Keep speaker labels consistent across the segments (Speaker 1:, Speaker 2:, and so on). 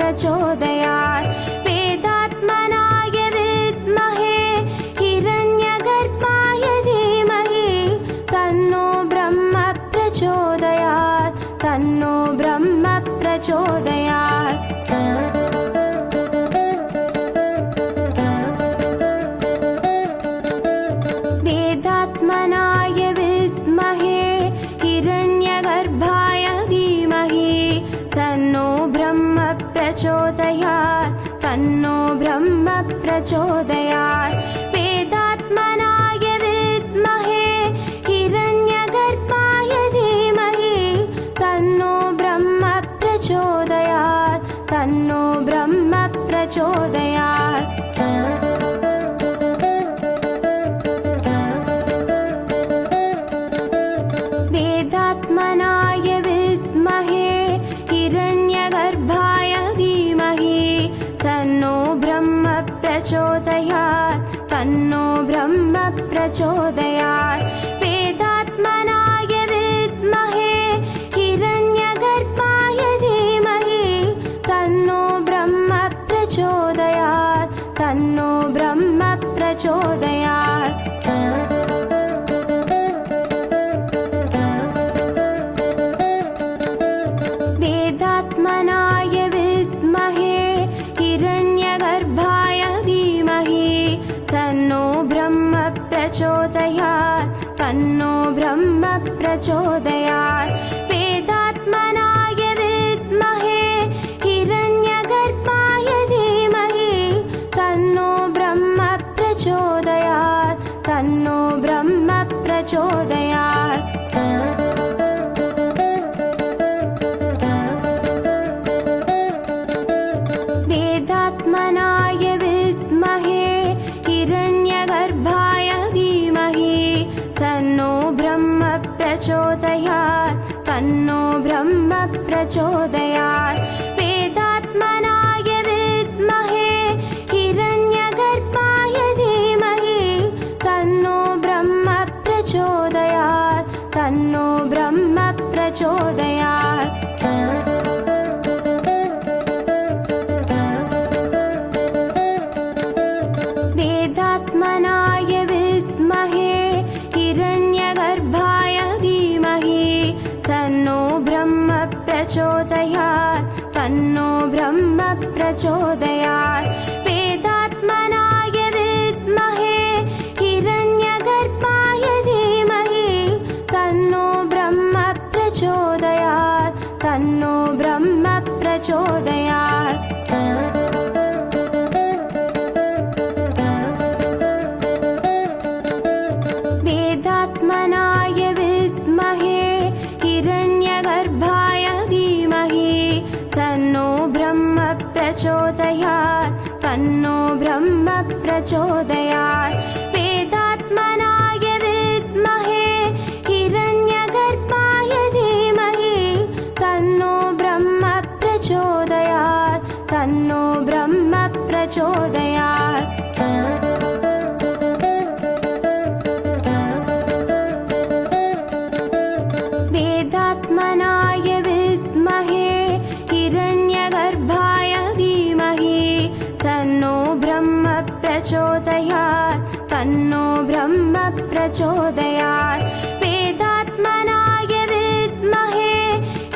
Speaker 1: प्रचोदयात् वेदात्मनाय विद्महे हिरण्यगर्भाय धीमहि तन्नो ब्रह्म प्रचोदयात् तन्नो ब्रह्म प्रचोदयात् वेदात्मनाय विद्महे हिरण्यगर्भाय धीमहि तन्नो ब्रह्म प्रचोदयात् तन्नो ब्रह्म प्रचोदयात् वेदात्मनाय विद्महे हिरण्यगर्भाय धीमहि तन्नो ब्रह्म प्रचोदयात् तन्नो ब्रह्म प्रचोदयात् वेदात्मनाय विद्महे हिरण्यगर्भाय धीमहि तन्नो ब्रह्म प्रचोदयात् तन्नो ब्रह्म प्रचोदयात् वेदात्मनाय विद्महे हिरण्यगर्भाय धीमहि तन्नो ब्रह्म प्रचोदयात् तन्नो ब्रह्म प्रचोदयात् वेदात्मनाय विद्महे हिरण्यगर्भाय धीमहि तन्नो ब्रह्म प्रचोदयात् तन्नो ब्रह्म प्रचोदयात् वेदात्मनाय विद्महे हिरण्यगर्भाय धीमहि तन्नो ब्रह्म प्रचोदयात् तन्नो ब्रह्म प्रचोदयात् वेदात्मनाय विद्महे हिरण्यगर्भाय धीमहि तन्नो ब्रह्म प्रचोदयात् तन्नो ब्रह्म प्रचोदयात् वेदात्मनाय विद्महे हिरण्यगर्भाय धीमहि तन्नो ब्रह्म प्रचोदयात् तन्नो ब्रह्म प्रचोदयात् वेदात्मनाय विद्महे हिरण्यगर्भाय धीमहि तन्नो ब्रह्म प्रचोदयात् तन्नो ब्रह्म प्रचोदयात् वेदात्मनाय विद्महे हिरण्यगर्भाय धीमहि तन्नो ब्रह्म प्रचोदयात् तन्नो ब्रह्म प्रचोदयात् वेदात्मनाय विद्महे हिरण्यगर्भाय धीमहि तन्नो ब्रह्म प्रचोदयात् तन्नो ब्रह्म प्रचोदयात् वेदात्मनाय विद्महे हिरण्यगर्भाय धीमहि तन्नो ब्रह्म प्रचोदयात् तन्नो ब्रह्म प्रचोदयात् वेदात्मनाय विद्महे हिरण्यगर्भाय धीमहि तन्नो ब्रह्म प्रचोदयात् तन्नो ब्रह्म प्रचोदयात् वेदात्मनाय विद्महे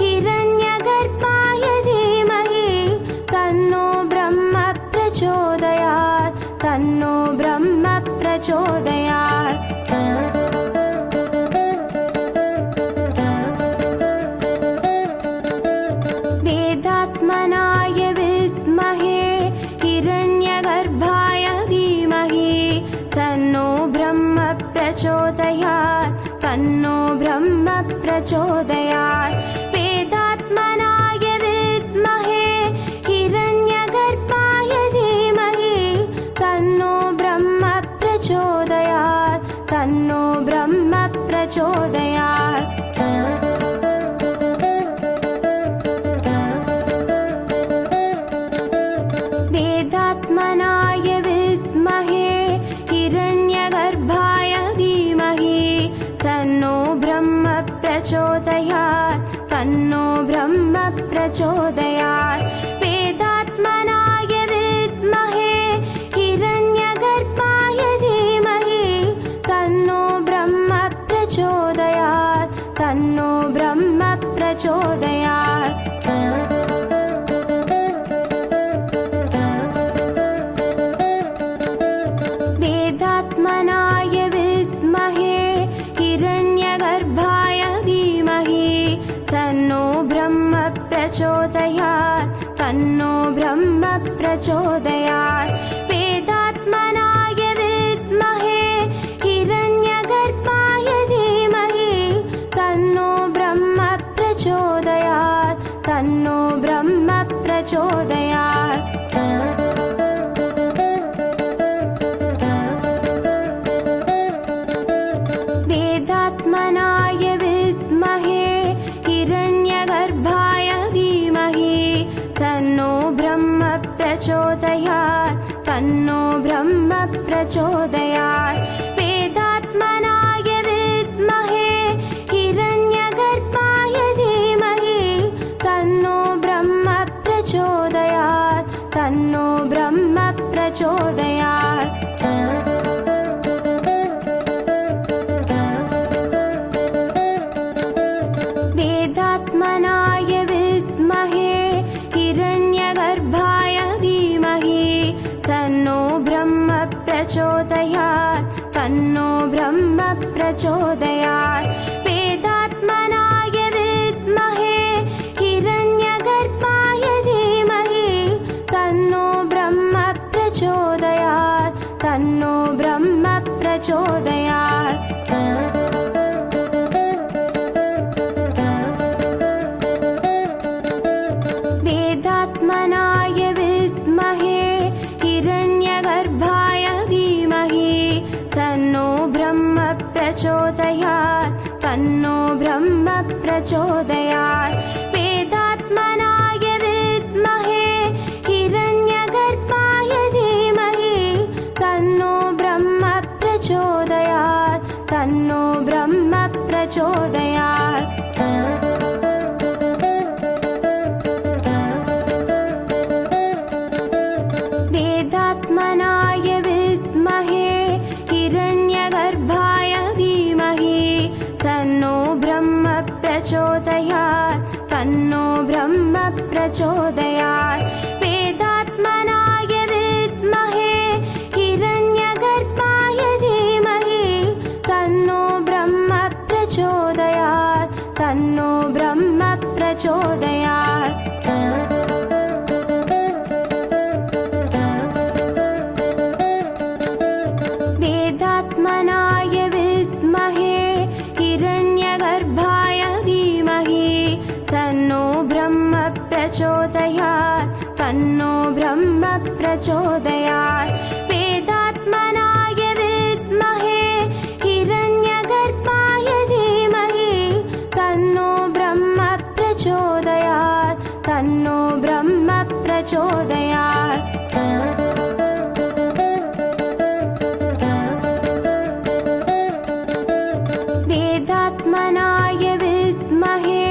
Speaker 1: हिरण्यगर्भाय धीमहि तन्नो ब्रह्म प्रचोदयात् तन्नो ब्रह्म प्रचोदयात् वेदात्मनाय विद्महे हिरण्यगर्भाय धीमहि तन्नो ब्रह्म प्रचोदयात् तन्नो ब्रह्म प्रचोदयात् वेदात्मनाय विद्महे हिरण्यगर्भाय धीमहि तन्नो ब्रह्म प्रचोदयात् तन्नो ब्रह्म प्रचोदयात् वेदात्मनाय विद्महे हिरण्यगर्भाय धीमहि तन्नो ब्रह्म प्रचोदयात् तन्नो ब्रह्म प्रचोदयात् वेदात्मनाय प्रचोदयात् वेदात्मनाय विद्महे हिरण्यगर्भाय धीमहि तन्नो ब्रह्म प्रचोदयात् तन्नो ब्रह्म प्रचोदयात् वेदात्मनाय विद्महे हिरण्यगर्भाय धीमहि तन्नो ब्रह्म प्रचोदयात् तन्नो ब्रह्म प्रचोदयात् वेदात्मनाय विद्महे हिरण्यगर्भाय धीमहि तन्नो ब्रह्म प्रचोदयात् तन्नो ब्रह्म प्रचोदयात् वेदात्मनाय विद्महे हिरण्यगर्भाय धीमहि तन्नो ब्रह्म प्रचोदयात् तन्नो ब्रह्म प्रचोदयात् वेदात्मनाय विद्महे हिरण्यगर्भाय धीमहि तन्नो ब्रह्म प्रचोदयात् तन्नो ब्रह्म प्रचोदयात् वेदात्मनाय विद्महे हिरण्यगर्भाय धीमहि तन्नो ब्रह्म प्रचोदयात् तन्नो ब्रह्म प्रचोदयात् वेदात्मनाय विद्महे हिरण्यगर्भाय धीमहि तन्नो ब्रह्म प्रचोदयात् तन्नो ब्रह्म प्रचोदयात् वेदात्मनाय विद्महे हिरण्यगर्भाय धीमहि तन्नो ब्रह्म प्रचोदयात् तन्नो ब्रह्म प्रचोदयात् वेदात्मनाय विद्महे हिरण्यगर्भाय धीमहि तन्नो ब्रह्म प्रचोदयात् तन्नो ब्रह्म प्रचोदयात् वेदात्मनाय विद्महे हिरण्यगर्भाय धीमहि तन्नो ब्रह्म प्रचोदयात् तन्नो ब्रह्म प्रचोदयात् वेदात्मनाय विद्महे हिरण्यगर्भाय धीमहि तन्नो ब्रह्म प्रचोदयात् तन्नो ब्रह्म प्रचोदयात् वेदात्मनाय विद्महे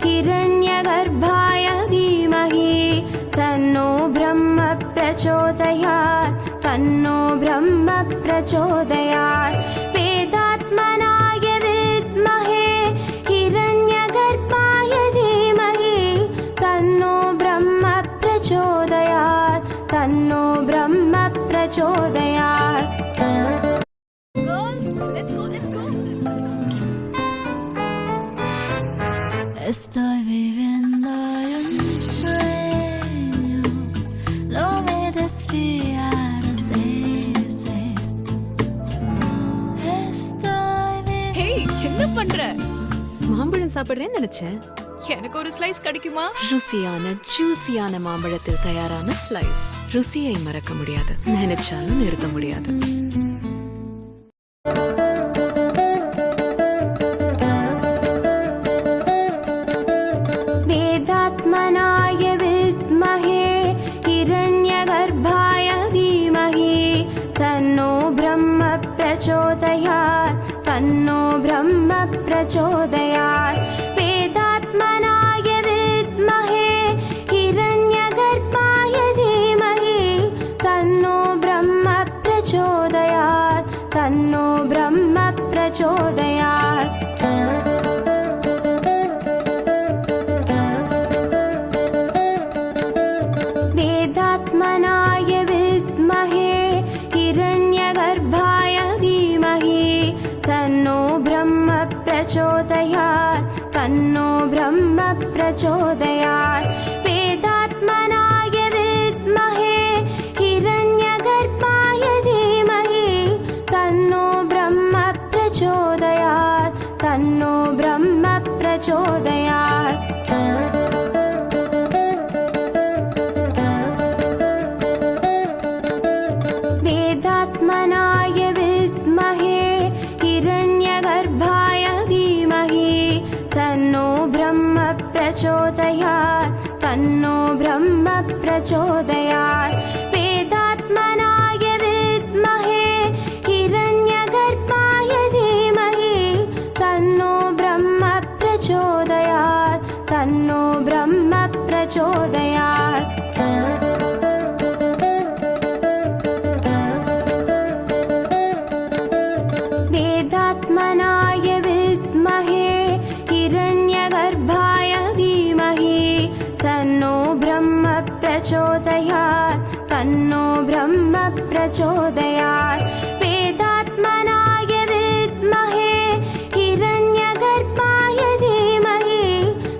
Speaker 1: हिरण्यगर्भाय धीमहि तन्नो ब्रह्म प्रचोदयात् तन्नो ब्रह्म प्रचोदयात् वेदात्मनाय विद्महे हिरण्यगर्भाय धीमहि तन्नो ब्रह्म प्रचोदयात् तन्नो ब्रह्म प्रचोदयात्
Speaker 2: Estoy viviendo un sueño, no me despiardeces. Estoy
Speaker 3: ஹே என்ன பண்ற?
Speaker 4: மாம்பழம் சாப்பிடுறேன்னு நினைச்சேன்.
Speaker 3: எனக்கு ஒரு ஸ்லைஸ் கிடைக்குமா?
Speaker 4: ருசியான ஜூசியான மாம்பழத்தில் தயாரான ஸ்லைஸ். ருசியை மறக்க முடியாது, நினைச்சாலும் நிறுத்த முடியாது.
Speaker 1: वेदात्मनाय विद्महे हिरण्यगर्भाय धीमहि तन्नो ब्रह्म प्रचोदयात् तन्नो ब्रह्म प्रचोदयात् वेदात्मनाय विद्महे हिरण्यगर्भाय धीमहि तन्नो ब्रह्म प्रचोदयात् तन्नो ब्रह्म प्रचोदयात् वेदात्मनाय विद्महे हिरण्यगर्भाय धीमहि तन्नो ब्रह्म प्रचोदयात् तन्नो ब्रह्म प्रचोदयात् वेदात्मनाय विद्महे ब्रह्म प्रचोदयात् वेदात्मनाय विद्महे हिरण्यगर्भाय धीमहि तन्नो ब्रह्म प्रचोदयात् तन्नो ब्रह्म प्रचोदयात् वेदात्मनाय विद्महे हिरण्यगर्भाय धीमहि तन्नो ब्रह्म प्रचोदयात् तन्नो ब्रह्म प्रचोदयात् वेदात्मनाय विद्महे हिरण्यगर्भाय धीमहि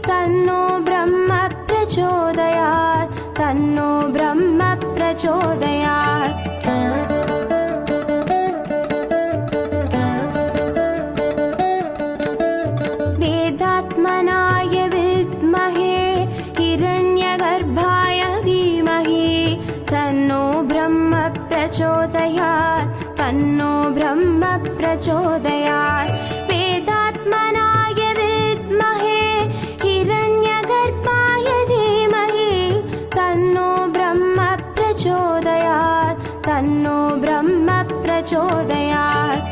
Speaker 1: तन्नो ब्रह्म प्रचोदयात् तन्नो ब्रह्म प्रचोदयात् वेदात्मनाय विद्महे हिरण्यगर्भाय धीमहि तन्नो ब्रह्म प्रचोदयात् तन्नो ब्रह्म प्रचोदयात् वेदात्मनाय विद्महे हिरण्यगर्भाय धीमहि तन्नो ब्रह्म प्रचोदयात् तन्नो ब्रह्म प्रचोदयात्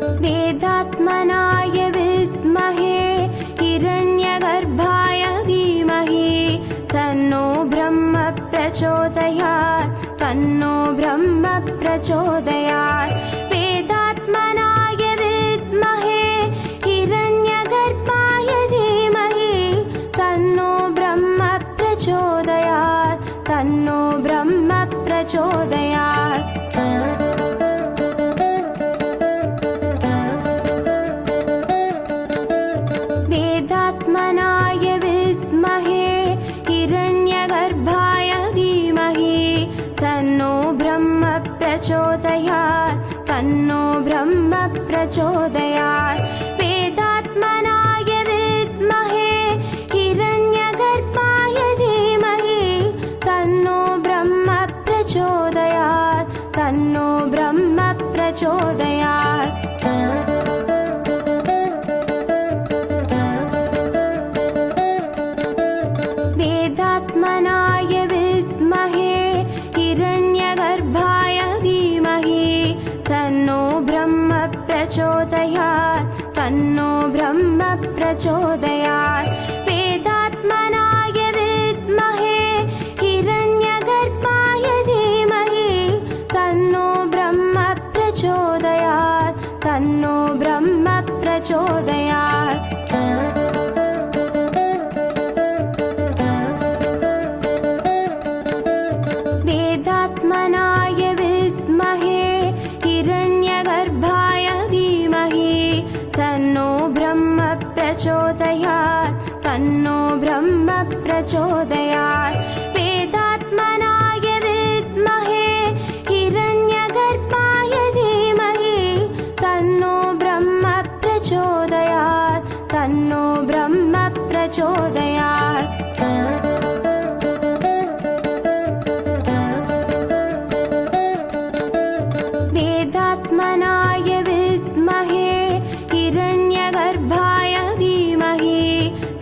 Speaker 1: वेदात्मनाय विद्महे हिरण्यगर्भाय धीमहि तन्नो ब्रह्म प्रचोदयात् तन्नो ब्रह्म प्रचोदयात् वेदात्मनाय विद्महे हिरण्यगर्भाय धीमहि तन्नो ब्रह्म प्रचोदयात् तन्नो ब्रह्म प्रचोदयात् वेदात्मनाय विद्महे हिरण्यगर्भाय धीमहि तन्नो ब्रह्म प्रचोदयात् तन्नो ब्रह्म प्रचोदयात् वेदात्मनाय विद्महे हिरण्यगर्भाय धीमहि तन्नो ब्रह्म प्रचोदयात् तन्नो ब्रह्म प्रचोदयात् वेदात्मनाय विद्महे हिरण्यगर्भाय धीमहि तन्नो ब्रह्म प्रचोदयात् तन्नो ब्रह्म प्रचोदयात् वेदात्मनाय विद्महे हिरण्यगर्भाय धीमहि तन्नो ब्रह्म प्रचोदयात् तन्नो ब्रह्म प्रचोदयात् वेदात्मनाय विद्महे हिरण्यगर्भाय धीमहि तन्नो ब्रह्म प्रचोदयात् तन्नो ब्रह्म प्रचोदयात् वेदात्मनाय विद्महे हिरण्यगर्भाय धीमहि तन्नो ब्रह्म प्रचोदयात् तन्नो ब्रह्म प्रचोदयात् वेदात्मनाय विद्महे हिरण्यगर्भाय धीमहि तन्नो ब्रह्म प्रचोदयात् तन्नो ब्रह्म प्रचोदयात् वेदात्मनाय विद्महे हिरण्यगर्भाय धीमहि तन्नो ब्रह्म प्रचोदयात् तन्नो ब्रह्म प्रचोदयात् वेदात्मनाय विद्महे हिरण्यगर्भाय धीमहि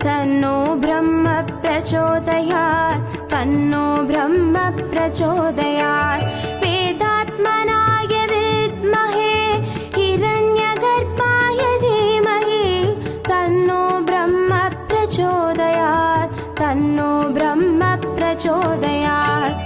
Speaker 1: तन्नो ब्रह्म प्रचोदयात् तन्नो ब्रह्म प्रचोदयात् वेदात्मनाय विद्महे हिरण्यगर्भाय धीमहि तन्नो ब्रह्म प्रचोदयात् तन्नो ब्रह्म प्रचोदयात्